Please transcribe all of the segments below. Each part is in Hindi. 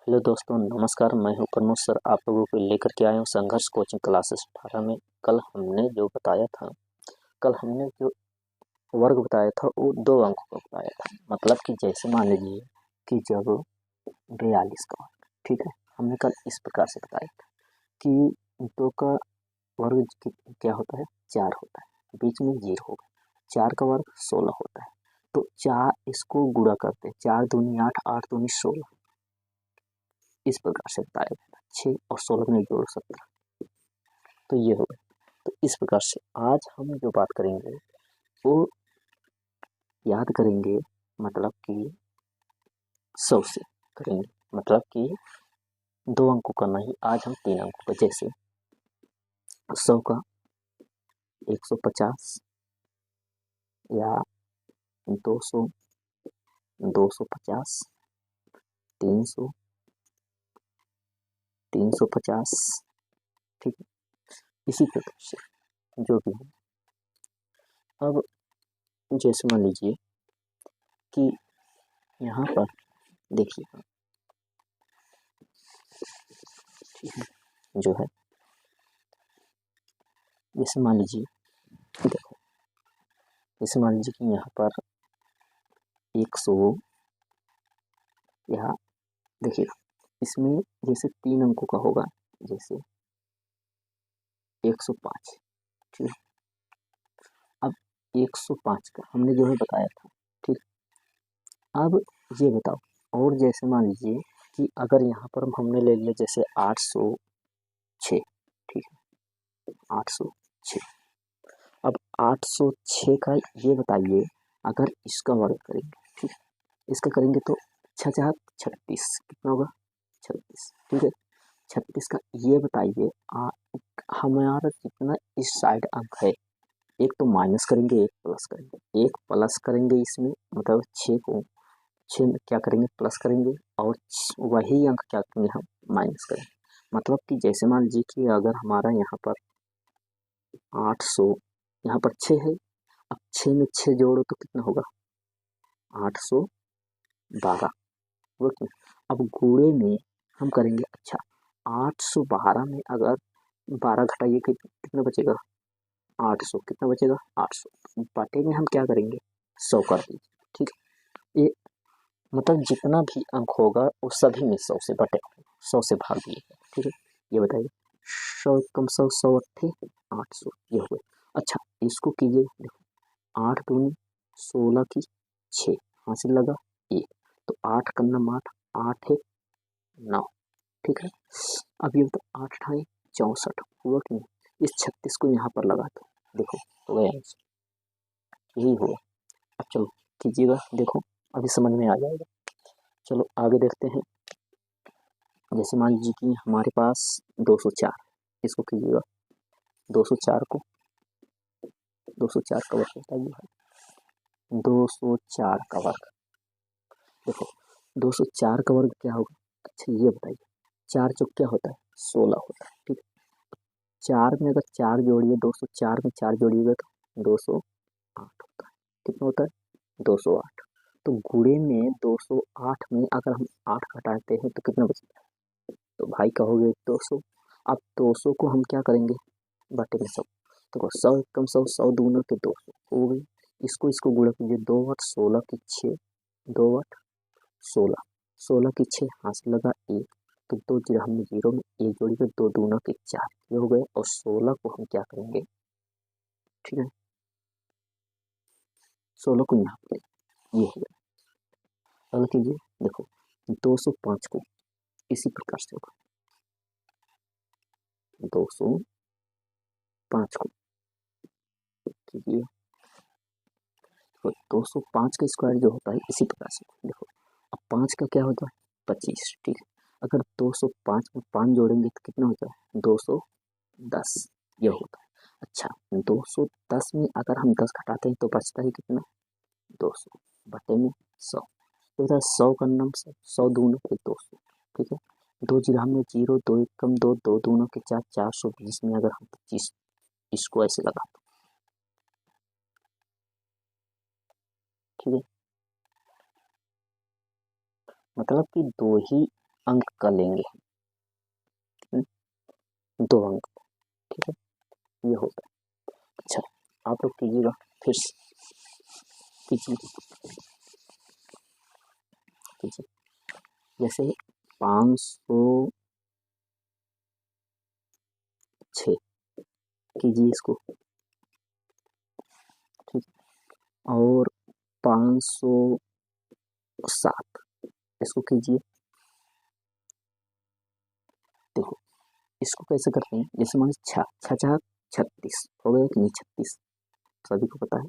हेलो दोस्तों, नमस्कार। मैं हूं प्रमोद सर, आप लोगों को लेकर के आया हूं संघर्ष कोचिंग क्लासेस 18 में। कल हमने जो बताया था, कल हमने जो वर्ग बताया था वो 2 अंकों का बताया था। मतलब कि जैसे मान लीजिए कि जब 42 का वर्ग, ठीक है, हमने कल इस प्रकार से बताया था कि 2 का वर्ग क्या होता है, 4 होता है, बीच में 0 होगा। 4 का वर्ग 16 होता है, तो 4 इसको गुणा करते हैं, 4 दूनी 8, 8 दूनी 16, इस प्रकार से बताया गया था। 6 और 16 में जोड़ 17, तो ये हो गया। तो इस प्रकार से आज हम जो बात करेंगे वो याद करेंगे, मतलब कि 100 से करेंगे। मतलब कि 2 अंकों का नहीं, आज हम 3 अंकों का। जैसे 100 का 150 या 200, 250, 300, 350, ठीक है, इसी प्रकार से जो भी है। अब जैसे मान लीजिए कि यहाँ पर देखिए, ठीक है, जो है जैसे मान लीजिए, देखो, जैसे मान लीजिए कि यहाँ पर 100, यहाँ देखिए, इसमें जैसे 3 अंकों का होगा, जैसे 105, ठीक है। अब 105 का हमने जो है बताया था, ठीक। अब ये बताओ, और जैसे मान लीजिए कि अगर यहाँ पर हमने ले लिया जैसे 806, ठीक है, 806। अब 806 का ये बताइए, अगर इसका वर्ग करेंगे, ठीक, इसका करेंगे तो 6 36, कितना होगा, 36, ठीक है। 36 का ये बताइए, हमारा कितना इस साइड अंक है, एक तो माइनस करेंगे, एक प्लस करेंगे। एक प्लस करेंगे इसमें, मतलब 6 को 6 में क्या करेंगे, प्लस करेंगे, और वही अंक क्या करेंगे, हम माइनस करेंगे। मतलब कि जैसे मान लीजिए कि अगर हमारा यहाँ पर 800, यहाँ पर 6 है, अब 6 में 6 जोड़ो तो कितना होगा, 812, वो क्यों। अब गुणे में हम करेंगे, अच्छा 812 में अगर 12 घटाइए कितना बचेगा, 800, कितना बचेगा, 800। बटे में हम क्या करेंगे, 100 कर दीजिए, ठीक है। ये मतलब जितना भी अंक होगा वो सभी में 100 से बटे, 100 से भाग दिएगा, ठीक है। ये बताइए, 100 कम 100, 100 अट्ठे 800, ये हो गया। अच्छा इसको कीजिए, देखो 8 दूनी 16 की 6, हासिल लगा 1, तो 8 कन्नम 8, 8 है 9, ठीक है। अब ये तो 8 अठाई 64 हुआ कि नहीं। इस 36 को यहाँ पर लगा दो, देखो हो गया आंसर, यही हुआ। अब चलो कीजिएगा, देखो अभी समझ में आ जाएगा। चलो आगे देखते हैं। जैसे मान लीजिए कि हमारे पास 204, इसको कीजिएगा, 204 को 204 का वर्ग बताइए भाई, 204 का वर्ग, देखो 204 का वर्ग क्या होगा, अच्छा ये बताइए, 4 चौक क्या होता है, 16 होता है, ठीक है। 4 में अगर 4 जोड़िए, 204 में 4 जोड़िएगा तो 208 होता है, कितना होता है, 208। तो गुणे में 208 में अगर हम 8 घटाते हैं तो कितना बचता है, तो भाई कहोगे 200। अब 200 को हम क्या करेंगे, बटे में 100, तो 100 कम 100, 100 दूना तो 200 हो गई। इसको गुणा कीजिए, 2 8 16 की 6, 2 8 16, 16 की 6, हाथ लगा 1, तो 2 जीरो, हमने जीरो में 1 जोड़ी के 2 दूना के 4, ये हो गए। और 16 को हम क्या करेंगे, ठीक है, 16 को यहाँ पे, ये हो गया। अगला कीजिए, देखो 205 को इसी प्रकार से होगा, 205 को कीजिए, तो 205 का स्क्वायर जो होता है इसी प्रकार से, देखो अब 5 का क्या होता है, 25, ठीक है। अगर 205 में 5 जोड़ेंगे तो कितना होता है, 210, ये होता है। अच्छा 210 में अगर हम 10 घटाते हैं तो बचता है कितना, 200 बटे में 100, तो होता है 100 का नाम से 100 दूना के 200, ठीक है। 2 जीरो हमने जीरो, 2 एक कम 2, 2 दूना के 4, 420 में अगर हम 25 इसको ऐसे लगा, ठीक है। मतलब कि 2 ही अंक का लेंगे, 2 अंक, ठीक है, ये होता है। अच्छा, आप लोग कीजिएगा, फिर कीजिए, जैसे 506 कीजिए इसको, ठीक, और 507 इसको कीजिए। देखो इसको कैसे करते हैं, जैसे मान 36 हो गया कि नहीं, 36 सभी को पता है।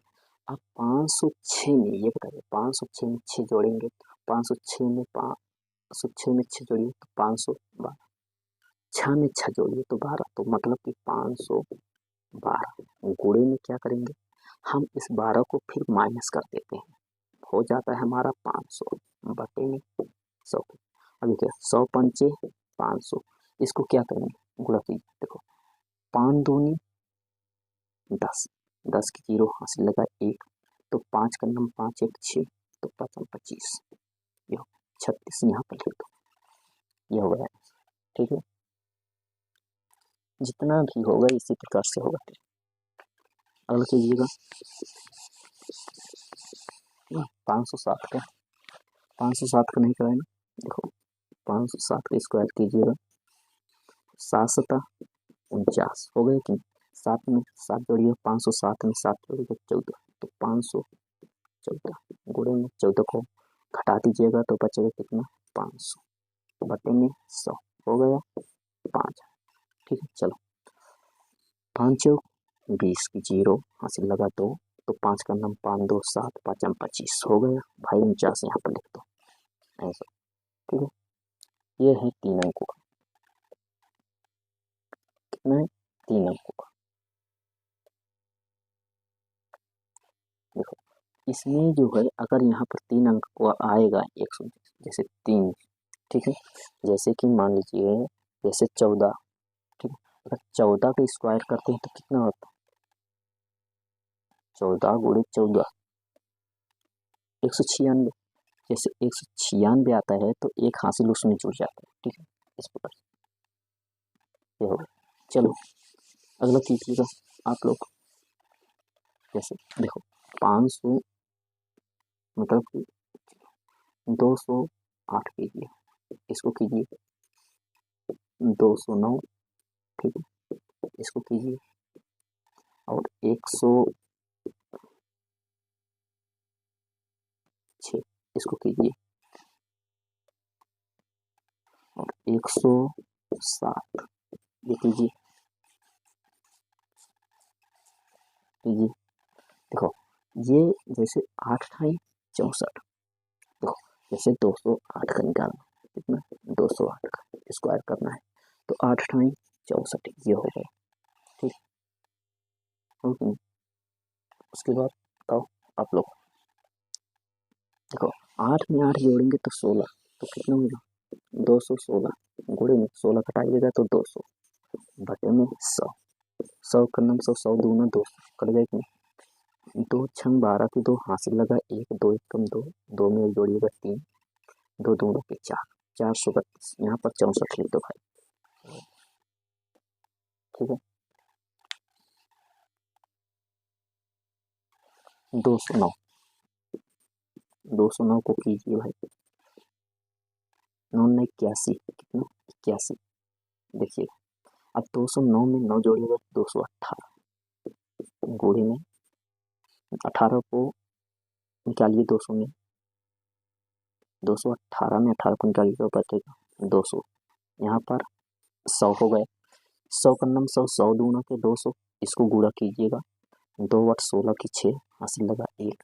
आप 506 में ये बताइए, 506 में 6 जोड़ेंगे, 506 में 6 जोड़िए तो 512, 6 में 6 जोड़िए तो 12, तो मतलब कि 512। गुणे में क्या करेंगे, हम इस 12 को फिर माइनस कर देते हैं, हो जाता है हमारा 500 बटे में 100। अभी क्या, 100 पंचे 500, इसको क्या करेंगे, गुणा कीजिए। देखो 5 दूनी 10, 10 की जीरो हासिल लगा 1, तो 5 का नंबर 5 1 6, तो 5 25, ये 36 यहाँ पर लिख दो, ये हो गया, ठीक है। जितना भी होगा इसी प्रकार से होगा। अगला कीजिएगा 507 का, 507 का नहीं कराए ना, देखो 507 का स्क्वायर कीजिएगा, 7 सता 49 हो गए कि 7 में 7 जोड़िए, 507 में 7 जोड़िए 14, तो 514 गुणे में 14 को घटा दीजिएगा तो बचेगा कितना, 500 बटे में 100 हो गया 5, ठीक है। चलो 5 20 की जीरो हासिल लगा 2, तो 5 का नाम 5 2 7 5 25 हो गया भाई, 49 यहाँ पर लिख दो ऐसा, ठीक है। ये है 3 अंकों का, कितना है, 3 अंकों का। देखो इसमें जो है अगर यहाँ पर 3 अंक को आएगा 100, जैसे 3, ठीक है, जैसे कि मान लीजिए जैसे 14, ठीक है, अगर 14 का स्क्वायर करते हैं तो कितना होता है, 14 गुणे 14 196, जैसे 196 आता है तो एक हासिल उसमें जुड़ जाता है, ठीक है, इस प्रकार ये होगा। चलो अगला कीजिएगा आप लोग, जैसे देखो 500 मतलब कि 208 कीजिए, इसको कीजिए 209, ठीक है, इसको कीजिए, और 106 इसको कीजिए, और 107 ये कीजिए, देखो ये जैसे 8 था 64, देखो जैसे 208 का निकालना, कितना 208 का स्क्वायर करना है, तो 8 ठाई 64 ये हो गया, ठीक है। उसके बाद बताओ आप लोग, देखो 8 में 8 जोड़ेंगे तो 16, तो कितना होगा 216, गुणे में 16 घटाइएगा तो 200 बटे में 100, 100 का नाम 100 दूना 200 कट गया कि 2 छंग 12 की 2 हासिल लगा 1, 2 1 कम 2, 2 में 1 जोड़िएगा 3, 2 दूनों के 4, 432, यहाँ पर 64 लिख दो भाई, ठीक है। 209, 209 को कीजिए भाई, 9 में 81, कितना 81, देखिए अब 209 में 9 जोड़िएगा 218, गुणे में 18 को निकालिए 200 में, 218 में 18 को निकालिए तो बचेगा 200, यहाँ पर 100 हो गए, 100 का नाम 100, 100 दूना के 200, इसको गुणा कीजिएगा, 2 8 16 की 6 हासिल लगा 1,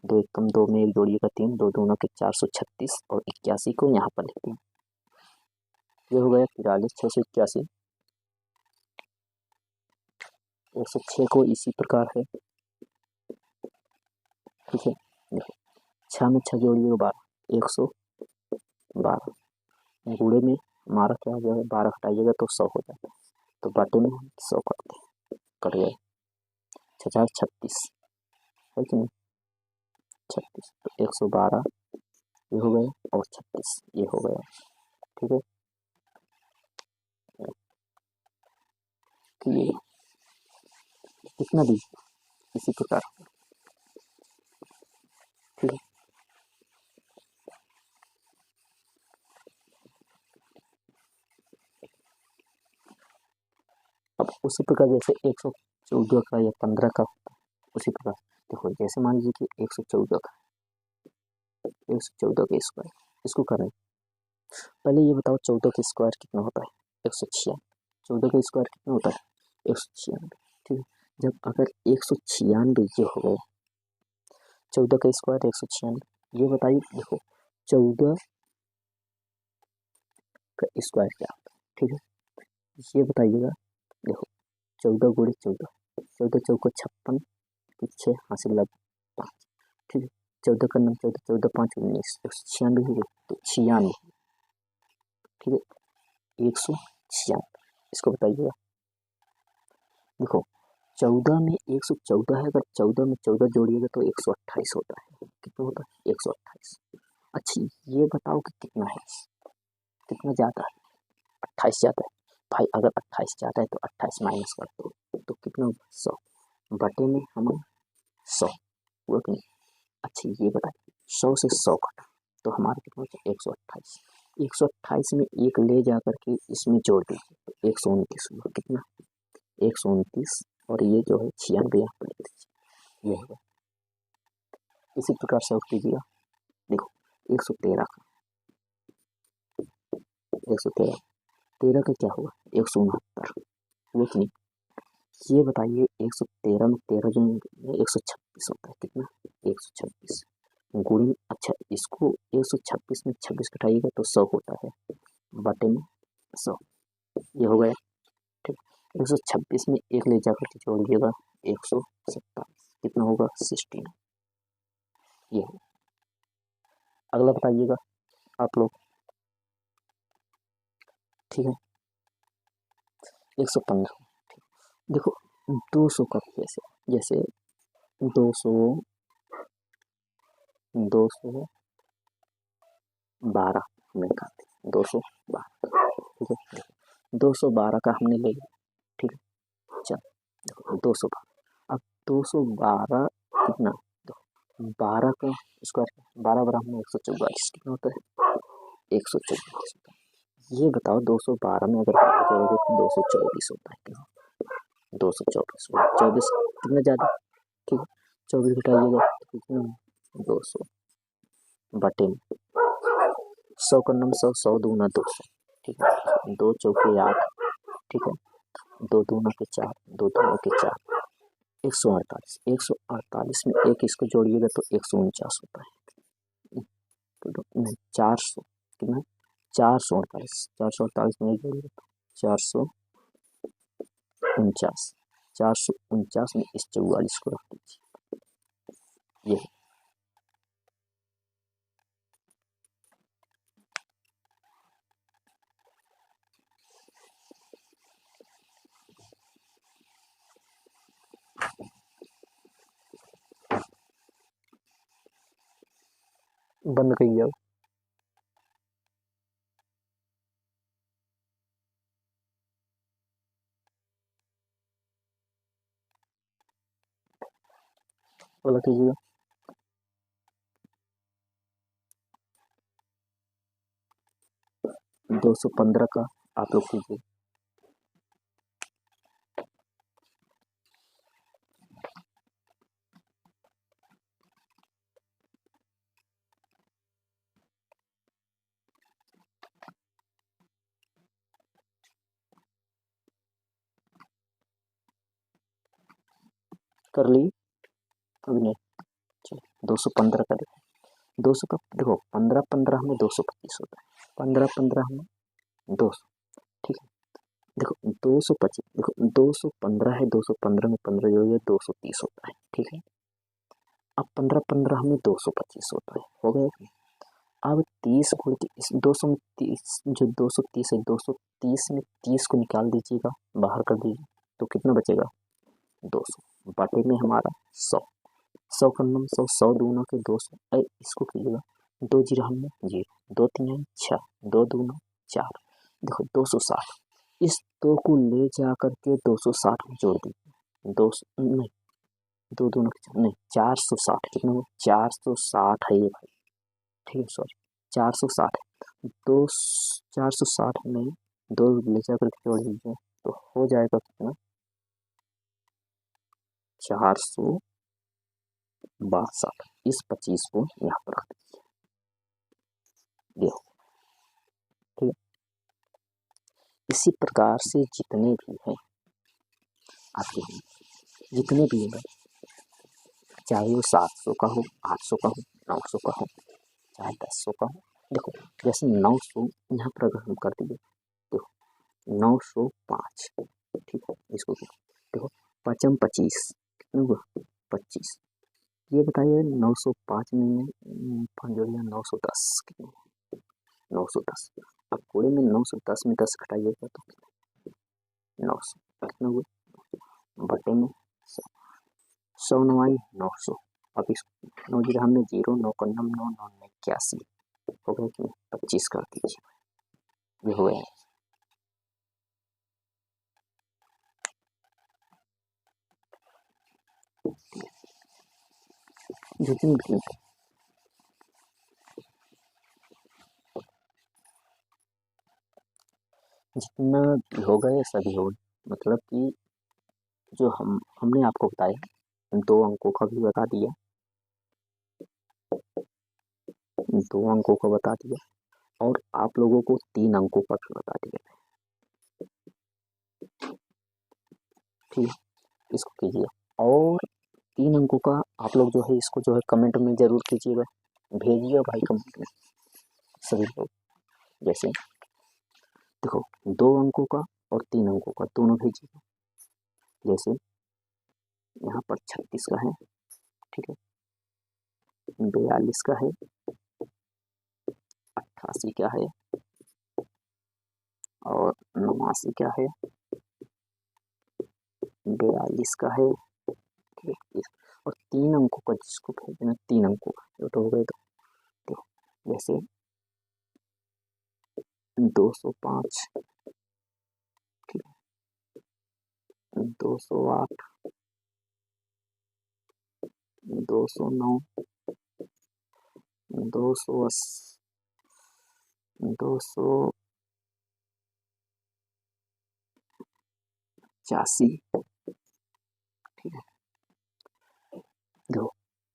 2 1 कम 2 में 1 जोड़िएगा 3, 2 दूना के 436, और 81 को यहाँ पर लिखते हैं, ये हो गया 43 681, 106 को इसी प्रकार है, ठीक है। देखो 6 में 6 जोड़िएगा 12, 112, गुणे में हमारा क्या हो जाएगा, 12 हटाइएगा तो 100 हो जाता है, तो बाटे में 100 करते हैं, कट गए 636 है कि नहीं, 36, तो 112 ये हो गया और 36 ये हो गया, ठीक है, कि ये कितना भी इसी प्रकार, ठीक है। अब उसी प्रकार जैसे 114 का या 15 का होता है, उसी प्रकार देखो जैसे मान लीजिए कि 114 का, 114 का स्क्वायर, इसको करें। पहले ये बताओ 14 का स्क्वायर कितना होता है, 196। 14 का स्क्वायर कितना होता है, 196, ठीक है। जब अगर 196 ये हो गया, 14 का स्क्वायर 196, ये बताइए देखो 14 का स्क्वायर क्या होता है, ठीक है, ये बताइएगा। देखो 14 गुणे 14, 14 चौको 56, 6 हासिल लग 5, ठीक है। 14 का नाम 14, 14 5 19, 196 हो गया, तो 96, ठीक है, 196, इसको बताइएगा। देखो 14 में 114 है, अगर 14 में 14 जोड़िएगा तो 128 होता है, कितना होता है, 128। अच्छा ये बताओ कि कितना है, कितना ज़्यादा है, 28 ज़्यादा है भाई। अगर 28 ज़्यादा है तो 28 माइनस कर दो तो कितना होगा, 100 बटे में हम 100 हुआ कि नहीं। अच्छा ये बताइए 100 से 100 घटा तो हमारा कितना होता है, 128। 128 में एक ले जा करके इसमें जोड़ दीजिए तो 129 हुआ, कितना, 129, और ये जो है 96 यहाँ पर लिख दीजिए, ये होगा। इसी प्रकार से कीजिएगा। देखो 113 का, 113, 13 का क्या हुआ, 169 हुआ कि नहीं। ये बताइए 113 में 13 जो 126 होता है, कितना, 126 गुणी, अच्छा इसको 126 में 26 घटाइएगा तो 100 होता है, बटे में 100, ये हो गया, ठीक। 126 में एक ले जाकर के जोड़िएगा 127, कितना होगा, 16, ये हो। अगला बताइएगा आप लोग, ठीक है, 115, देखो 200 का कैसे, जैसे 200, 212 हमने कहा, 212, ठीक है, 212 का हमने ले लिया, ठीक है। चल देखो 212, अब 212 कितना, देखो 12 का स्क्वायर, 12 बराबर में 144, कितना होता है, 144 होता है। ये बताओ 212 में अगर करोगे तो 224 होता है, कितना, 224, 24 कितना ज़्यादा, ठीक है, 24 घटाइएगा तो कितना, 200 बटे में 100 का नम 100, 100 दूना 200, ठीक है, 2 चौके 8, ठीक है, 2 दूना के 4, 2 दूना के 4, 148, 148 में एक इसको जोड़िएगा तो 149 होता है, तो नहीं 400, कितना, 448, 448 में एक जोड़िएगा तो 449, 449 में इस 44 को रख दीजिए, ये बंद करिए अब। अगला कीजिएगा, 215 का आप लोग कीजिए, कर ली, अभी नहीं, चलिए 215 का देखो, 200 का देखो 15 15 में 225 होता है, 15 15 में 200, ठीक है, देखो 225, देखो 215 है, 215 में 15 जो है 230 होता है, ठीक है। अब 15 15 में 225 होता है, हो गया। अब 30 गुण के इस 230, जो 230 है, 230 में 30 को निकाल दीजिएगा, बाहर कर दीजिए तो कितना बचेगा, 200 बटे में हमारा 100, 100 का नाम 100, 100 दूना के 200, इसको कीजिएगा, 2 जीरो हमने जीरो, 2 तीन 6, 2 दूना 4, देखो 260, इस 2 को ले जा करके 260 में जोड़ दीजिए, दो नहीं, दो दोनों नहीं, 460, कितना हुआ 460 है ये भाई, ठीक है, सॉरी 460 है, दो 460 में 2 ले जा करके जोड़ दीजिए तो हो जाएगा कितना 462, इस 25 को यहाँ पर रख दीजिए, देखो ठीक है। इसी प्रकार से जितने भी हैं आपके, जितने भी हैं चाहे वो 700 का हो, 800 का हो, 900 का हो, चाहे 1000 का हो, देखो जैसे 900 यहाँ पर अगर हम कर दीजिए, देखो 905, ठीक है, इसको देखो 5 25, कितना हुआ 25, ये बताइए 905 में 5 जोड़िया 910, कितना 910, अब पूरे में 910 में 10 घटाइएगा तो 900, कितना हुआ बटे में 100 9 900, अब इस 9 जीरो हमने 0 9 9 9 9 81 हो गया कि 25 कर दीजिए, ये हो गया। जितनी भी जितना भी हो गए सभी हो, मतलब कि जो हमने आपको बताया 2 अंकों का भी बता दिया, 2 अंकों का बता दिया और आप लोगों को 3 अंकों का भी बता दिया, ठीक है, इसको कीजिए और 3 अंकों का आप लोग जो है इसको जो है कमेंट में ज़रूर कीजिएगा, भेजिए भाई कमेंट में सभी लोग, जैसे देखो 2 अंकों का और 3 अंकों का दोनों भेजिएगा, जैसे यहाँ पर 36 का है, ठीक है, 42 का है, 88 का है और 89 का है, 42 का है, ठीक है, और 3 अंकों का जिसको भेजना 3 अंकों का तो हो गए, तो देखो जैसे 205, ठीक है, 208, 209, 280, 285, ठीक है, देखो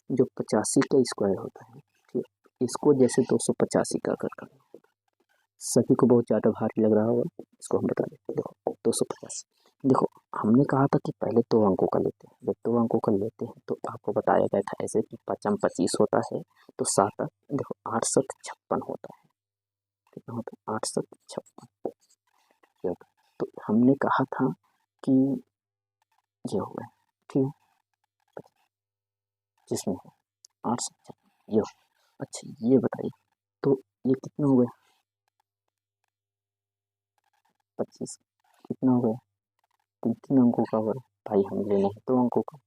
जो 85 का स्क्वायर होता है, ठीक है, इसको जैसे 285 का कर सभी को बहुत ज़्यादा भारी लग रहा होगा, इसको हम बता दें, देखो 285, देखो हमने कहा था कि पहले 2 अंकों का लेते हैं, जब 2 अंकों का लेते हैं तो आपको बताया गया था ऐसे कि 5 25 होता है, तो 7 देखो 8 7 56 होता है, कितना होता है 8 7 56, तो हमने कहा था कि ये हो गया, ठीक है, जिसमें 8 7 ये हो, अच्छा ये बताइए तो ये कितना हो गया 25, कितना हो गया 3 अंकों का हो, भाई हम लेना है 2 अंकों का,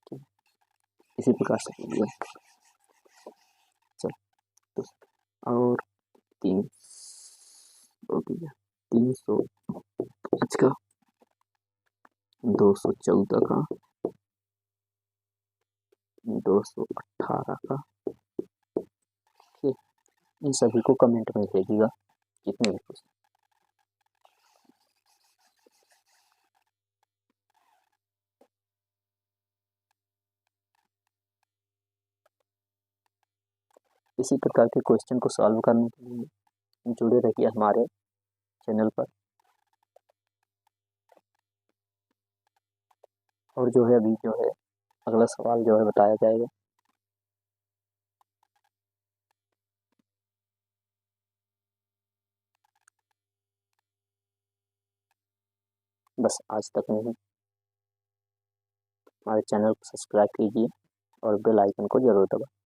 ठीक है, इसी प्रकार से कीजिए, चलो तो और 3 हो गया 305 का, 214 का, 218 का, ठीक, इन सभी को कमेंट में भेजिएगा जितने भी कुछ। इसी प्रकार के क्वेश्चन को सॉल्व करने के लिए जुड़े रहिए हमारे चैनल पर, और जो है अभी जो है अगला सवाल जो है बताया जाएगा। बस आज तक नहीं, हमारे चैनल को सब्सक्राइब कीजिए और बेल आइकन को जरूर दबाएं।